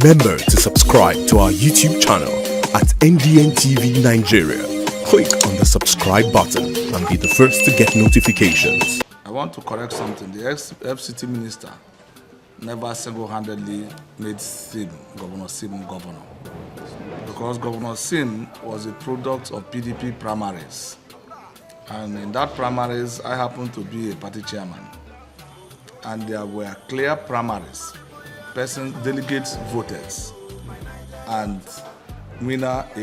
Remember to subscribe to our YouTube channel at NDN TV Nigeria. Click on the subscribe button and be the first to get notifications. I want to correct something. The ex-FCT minister never single-handedly made Governor Sim governor. Because Governor Sim was a product of PDP primaries. And in that primaries, I happened to be a party chairman. And there were clear primaries. Delegates voted. And a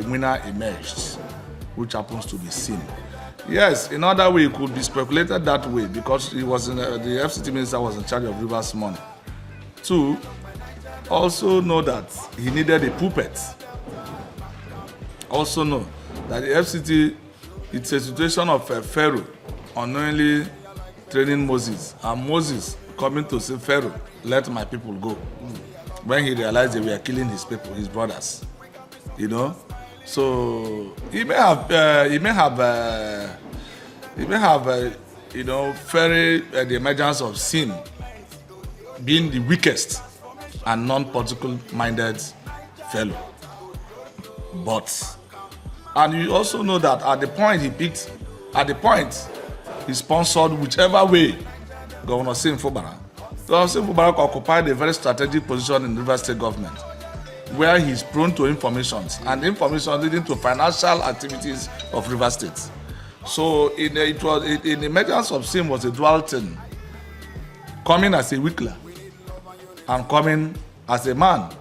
winner emerged, which happens to be Sim. Yes, in other way, it could be speculated that way because he was the FCT minister was in charge of Rivers money. Two, also know that he needed a puppet. Also know that the FCT, it's a situation of Pharaoh unknowingly training Moses, and Moses coming to say, Pharaoh, let my people go. When he realized they were killing his people, his brothers, you know. So he may have, you know, the emergence of sin being the weakest and non-political minded fellow. But, and you also know that at the point he sponsored whichever way Governor Sim Fubara. Governor Sim Fubara occupied a very strategic position in the River State government, where he is prone to informations and information leading to financial activities of River State. So in the emergence of Sim was a dual thing, coming as a weakler and coming as a man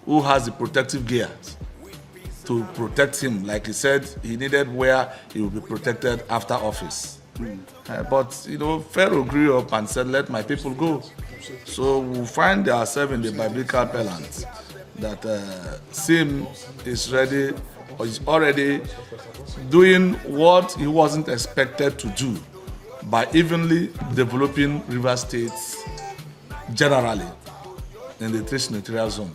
who has the protective gears to protect him. Like he said, he needed where he will be protected after office. But you know, Pharaoh grew up and said, let my people go. So we find ourselves in the biblical parlance that Sim is ready, or is already doing what he wasn't expected to do by evenly developing River States generally in the three senatorial zone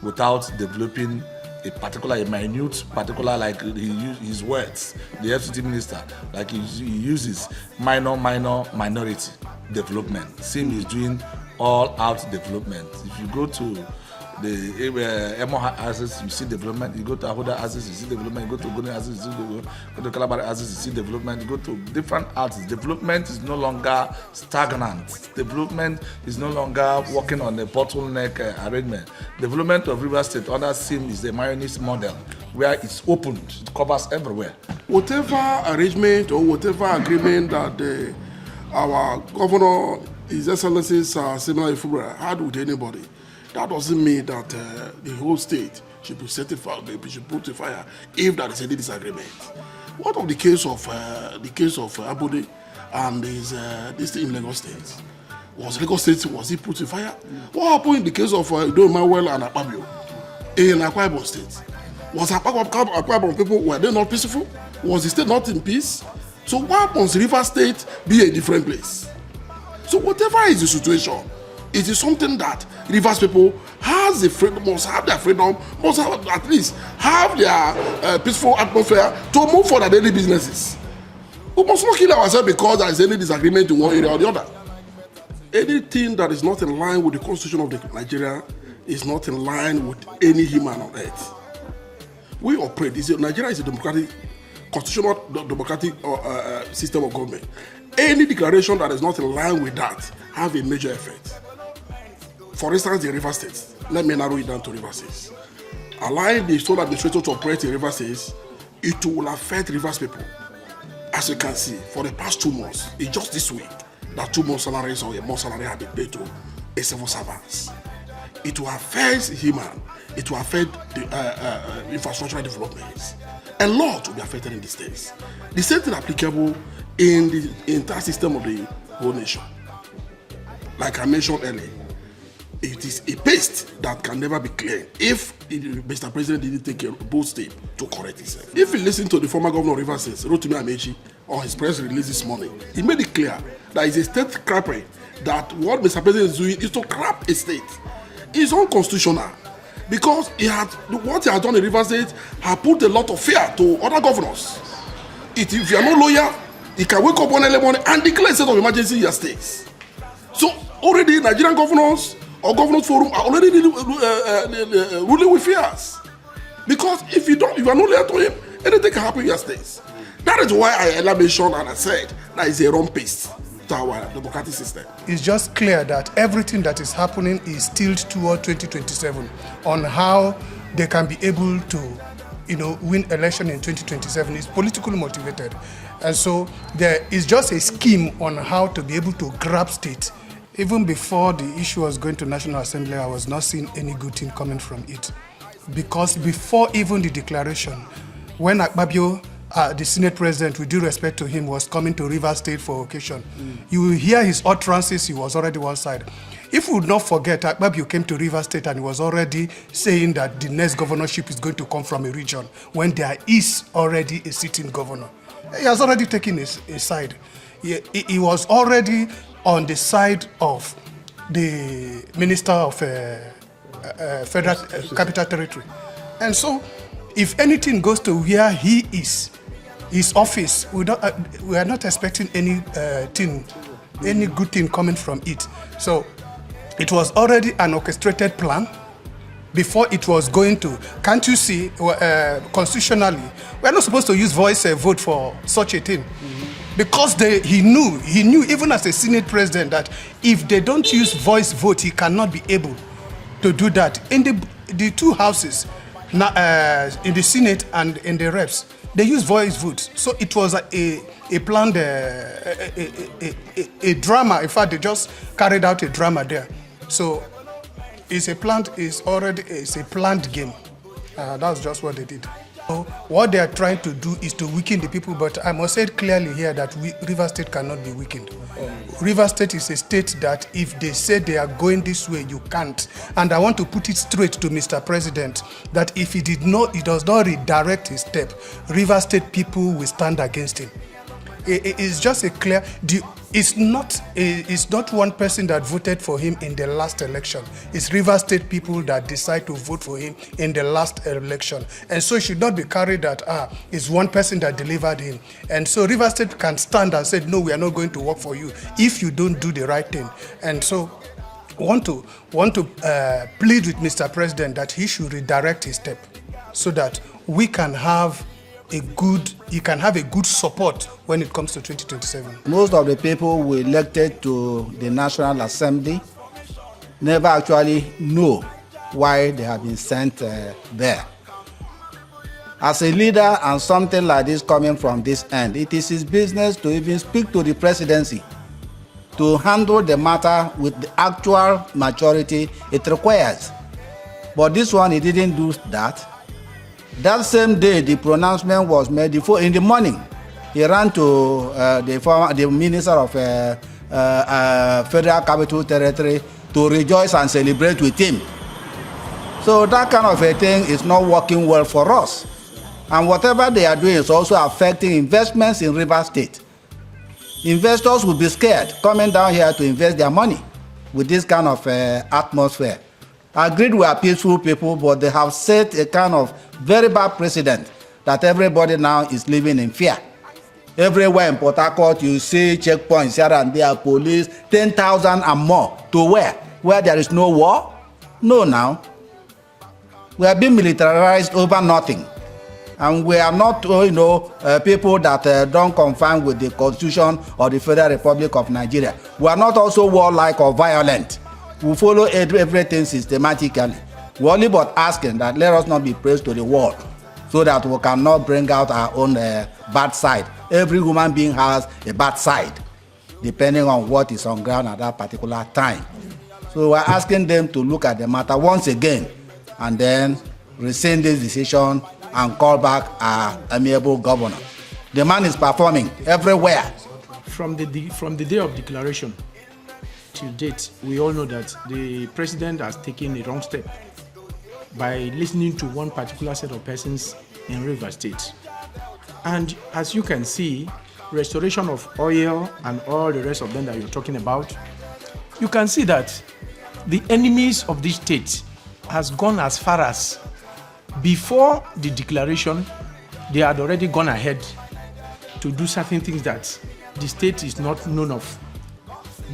without developing a minute, like he used his words, the FCT minister, like he uses minority development. Sim is doing all out development. If you go to the MAMODE access, you see development. You go to AKUGHA access, you see development. You go to Goni access, you see development. Go to Calabar access, you see development. You go to different artists. Development is no longer stagnant. Development is no longer working on the bottleneck arrangement. Development of River State under Sim is the mayonnaise model, where it's opened, it covers everywhere. Whatever arrangement or whatever agreement that our governor, His Excellency Similar Ifubra, had with anybody, that doesn't mean that the whole state should be certified, they should put to fire if there is any disagreement. What of the case of MAMODE and this thing in Lagos State? Was he put to fire? What happened in the case of Manuel and Akpabio in Akwa Ibom State? Was Akwa Ibom people, were they not peaceful? Was the state not in peace? So why must River State be a different place? So whatever is the situation, it is something that Rivers people must have their freedom, must have, at least have their peaceful atmosphere to move for their daily businesses. We must not kill ourselves because there is any disagreement in one area or the other. Anything that is not in line with the constitution of Nigeria is not in line with any human on earth. We operate. Nigeria is a democratic, constitutional democratic system of government. Any declaration that is not in line with that have a major effect. For instance, the River States. Let me narrow it down to River States. Allowing the sole administrator to operate in River States, it will affect Rivers people. As you can see, for the past 2 months, it's just this week that 2 months salaries or a month salary have been paid to a civil servants. It will affect human. It will affect the infrastructural developments. A lot will be affected in the states. The same thing applicable in the entire system of the whole nation. Like I mentioned earlier, it is a paste that can never be cleared if Mr. President didn't take a bold step to correct himself. If you listen to the former governor of Rivers State, Rotimi Amechi, on his press release this morning, he made it clear that it's a state crapping, that what Mr. President is doing is to crap a state. It's unconstitutional because what he has done in Rivers State has put a lot of fear to other governors. If you are not lawyer, you can wake up one early morning and declare a state of emergency in your states. So already Nigerian governors or governors forum are already ruling with fears. Because if you are not loyal to him, anything can happen in your states. That is why I mentioned and I said that is a wrong pace to our democratic system. It's just clear that everything that is happening is tilted toward 2027 on how they can be able to, win election in 2027. It's politically motivated. And so there is just a scheme on how to be able to grab state. Even before the issue was going to National Assembly, I was not seeing any good thing coming from it. Because before even the declaration, when Akpabio, the Senate President, with due respect to him, was coming to Rivers State for occasion, you will hear his utterances, he was already one side. If we would not forget, Akpabio came to Rivers State and he was already saying that the next governorship is going to come from a region when there is already a sitting governor. He has already taken his side. He was already on the side of the Minister of Federal Capital Territory. And so, if anything goes to where he is, his office, we are not expecting any good thing coming from it. So, it was already an orchestrated plan before it was going to. Can't you see, constitutionally, we are not supposed to use voice vote for such a thing. Because he knew, even as a Senate President, that if they don't use voice vote, he cannot be able to do that. In the two houses, in the Senate and in the reps, they use voice vote. So it was a planned a drama. In fact, they just carried out a drama there. So it's a planned game. That's just what they did. So what they are trying to do is to weaken the people, but I must say it clearly here that Rivers State cannot be weakened. Rivers State is a state that if they say they are going this way, you can't. And I want to put it straight to Mr. President that if he does not redirect his step, Rivers State people will stand against him. It's just a clear. It's not one person that voted for him in the last election. It's Rivers State people that decide to vote for him in the last election. And so it should not be carried that it's one person that delivered him. And so Rivers State can stand and say, no, we are not going to work for you if you don't do the right thing. And so want to plead with Mr. President that he should redirect his step so that we can have a good support when it comes to 2027. Most of the people we elected to the National Assembly never actually know why they have been sent there. As a leader and something like this coming from this end, it is his business to even speak to the presidency to handle the matter with the actual maturity it requires. But this one, he didn't do that. That same day, the pronouncement was made. In the morning, he ran to the Minister of Federal Capital Territory to rejoice and celebrate with him. So that kind of a thing is not working well for us. And whatever they are doing is also affecting investments in Rivers State. Investors will be scared coming down here to invest their money with this kind of atmosphere. I agreed we are peaceful people, but they have set a kind of very bad precedent that everybody now is living in fear. Everywhere in Port Harcourt, you see checkpoints here and there, police, 10,000 and more. To where? Where there is no war? No, now. We are being militarized over nothing. And we are not, people that don't conform with the Constitution or the Federal Republic of Nigeria. We are not also warlike or violent. We follow everything systematically. We only but asking that let us not be praised to the world so that we cannot bring out our own bad side. Every human being has a bad side, depending on what is on ground at that particular time. So we're asking them to look at the matter once again and then rescind this decision and call back our amiable governor. The man is performing everywhere. From the day of declaration till date, we all know that the president has taken a wrong step by listening to one particular set of persons in Rivers State. And as you can see, restoration of oil and all the rest of them that you're talking about, you can see that the enemies of this state has gone as far as before the declaration, they had already gone ahead to do certain things that the state is not known of.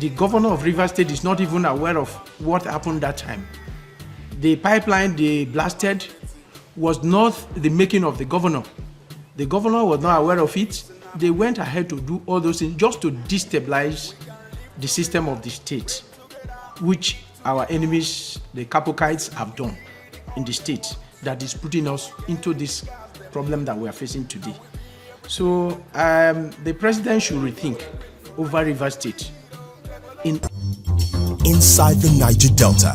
the governor of Rivers State is not even aware of what happened that time. The pipeline they blasted was not the making of the governor. The governor was not aware of it. They went ahead to do all those things just to destabilize the system of the state, which our enemies, the Kapokites, have done in the state, that is putting us into this problem that we are facing today. So the president should rethink over Rivers State. Inside the Niger Delta,